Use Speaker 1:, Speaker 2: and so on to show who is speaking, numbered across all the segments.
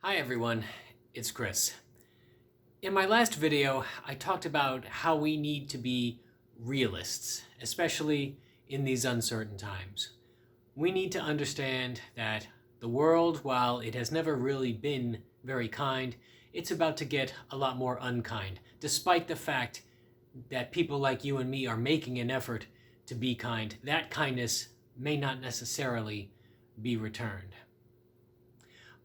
Speaker 1: Hi everyone, it's Chris. In my last video, I talked about how we need to be realists, especially in these uncertain times. We need to understand that the world, while it has never really been very kind, it's about to get a lot more unkind, despite the fact that people like you and me are making an effort to be kind. That kindness may not necessarily be returned.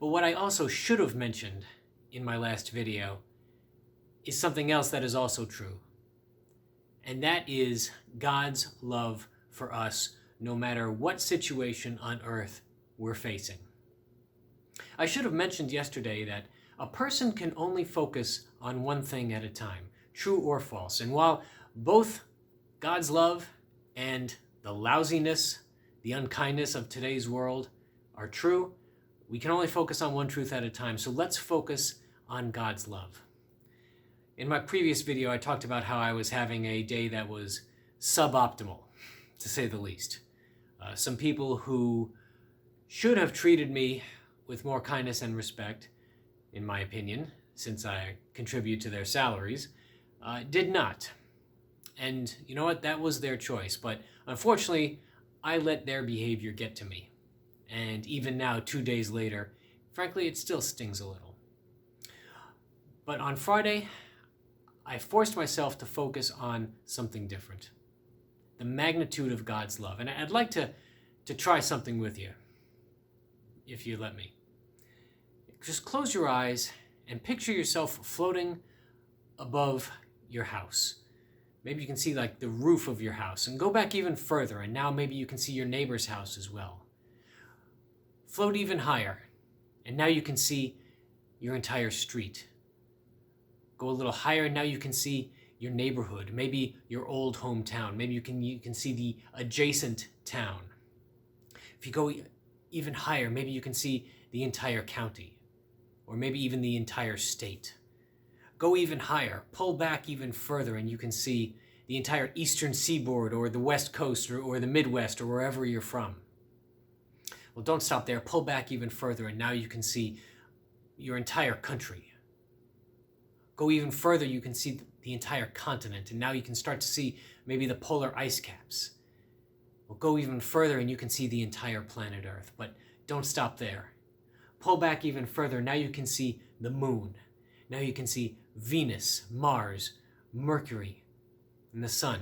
Speaker 1: But what I also should have mentioned in my last video is something else that is also true. And that is God's love for us, no matter what situation on earth we're facing. I should have mentioned yesterday that a person can only focus on one thing at a time, true or false. And while both God's love and the lousiness, the unkindness of today's world are true, we can only focus on one truth at a time, so let's focus on God's love. In my previous video, I talked about how I was having a day that was suboptimal, to say the least. Some people who should have treated me with more kindness and respect, in my opinion, since I contribute to their salaries, did not. And you know what? That was their choice, but unfortunately, I let their behavior get to me. And even now, 2 days later, frankly, it still stings a little. But on Friday, I forced myself to focus on something different. The magnitude of God's love. And I'd like to try something with you, if you let me. Just close your eyes and picture yourself floating above your house. Maybe you can see like the roof of your house, and go back even further, and now maybe you can see your neighbor's house as well. Float even higher, and now you can see your entire street. Go a little higher, and now you can see your neighborhood, maybe your old hometown. Maybe you can see the adjacent town. If you go even higher, maybe you can see the entire county, or maybe even the entire state. Go even higher, pull back even further, and you can see the entire eastern seaboard, or the west coast, or the Midwest, or wherever you're from. Well, don't stop there. Pull back even further, and now you can see your entire country. Go even further, you can see the entire continent, and now you can start to see maybe the polar ice caps. Well, go even further, and you can see the entire planet Earth. But don't stop there. Pull back even further. Now you can see the moon. Now you can see Venus, Mars, Mercury, and the sun.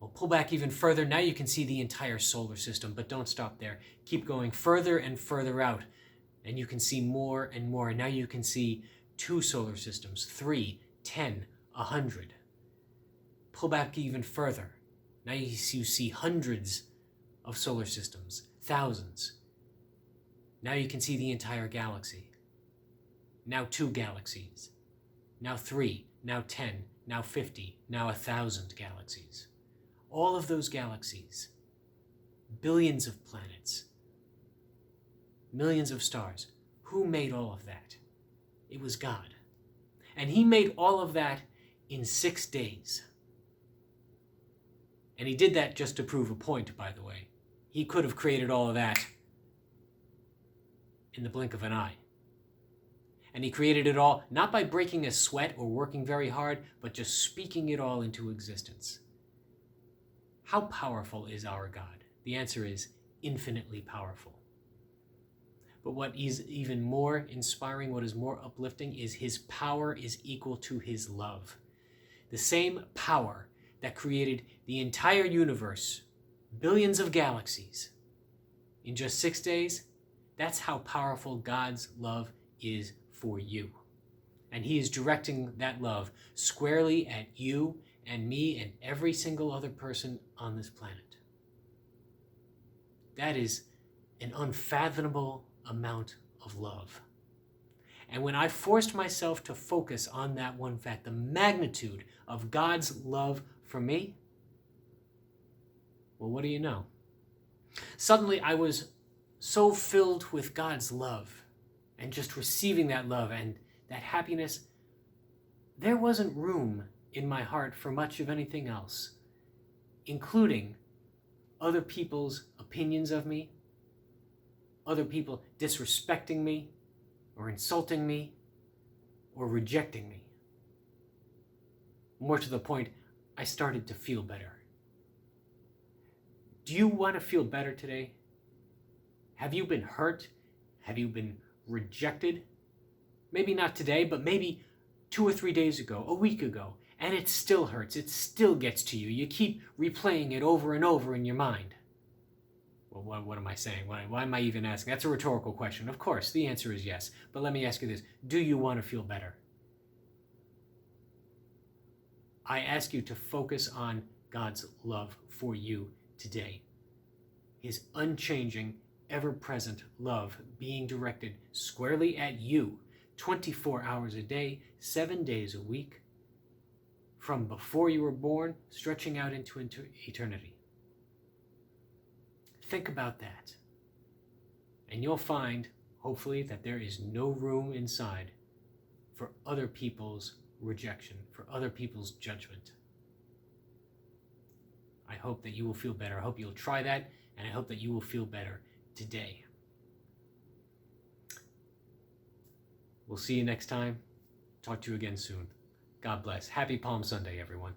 Speaker 1: Well, pull back even further. Now you can see the entire solar system, but don't stop there. Keep going further and further out, and you can see more and more. And now you can see 2 solar systems, 3, 10, 100. Pull back even further. Now you see hundreds of solar systems, thousands. Now you can see the entire galaxy. Now 2 galaxies. Now 3, now 10, now 50, now 1,000 galaxies. All of those galaxies, billions of planets, millions of stars. Who made all of that? It was God. And he made all of that in 6 days. And he did that just to prove a point, by the way. He could have created all of that in the blink of an eye. And he created it all not by breaking a sweat or working very hard, but just speaking it all into existence. How powerful is our God? The answer is infinitely powerful. But what is even more inspiring, what is more uplifting, is his power is equal to his love. The same power that created the entire universe, billions of galaxies, in just 6 days, that's how powerful God's love is for you. And he is directing that love squarely at you and me and every single other person on this planet. That is an unfathomable amount of love. And when I forced myself to focus on that one fact, the magnitude of God's love for me, well, what do you know? Suddenly I was so filled with God's love and just receiving that love and that happiness, there wasn't room in my heart for much of anything else, including other people's opinions of me, other people disrespecting me, or insulting me or rejecting me. More to the point, I started to feel better. Do you want to feel better today? Have you been hurt? Have you been rejected? Maybe not today, but maybe 2 or 3 days ago, a week ago, and it still hurts. It still gets to you. You keep replaying it over and over in your mind. Well, what am I saying? Why am I even asking? That's a rhetorical question. Of course, the answer is yes. But let me ask you this. Do you want to feel better? I ask you to focus on God's love for you today. His unchanging, ever-present love being directed squarely at you 24 hours a day, 7 days a week, from before you were born, stretching out into eternity. Think about that. And you'll find, hopefully, that there is no room inside for other people's rejection, for other people's judgment. I hope that you will feel better. I hope you'll try that, and I hope that you will feel better today. We'll see you next time. Talk to you again soon. God bless. Happy Palm Sunday, everyone.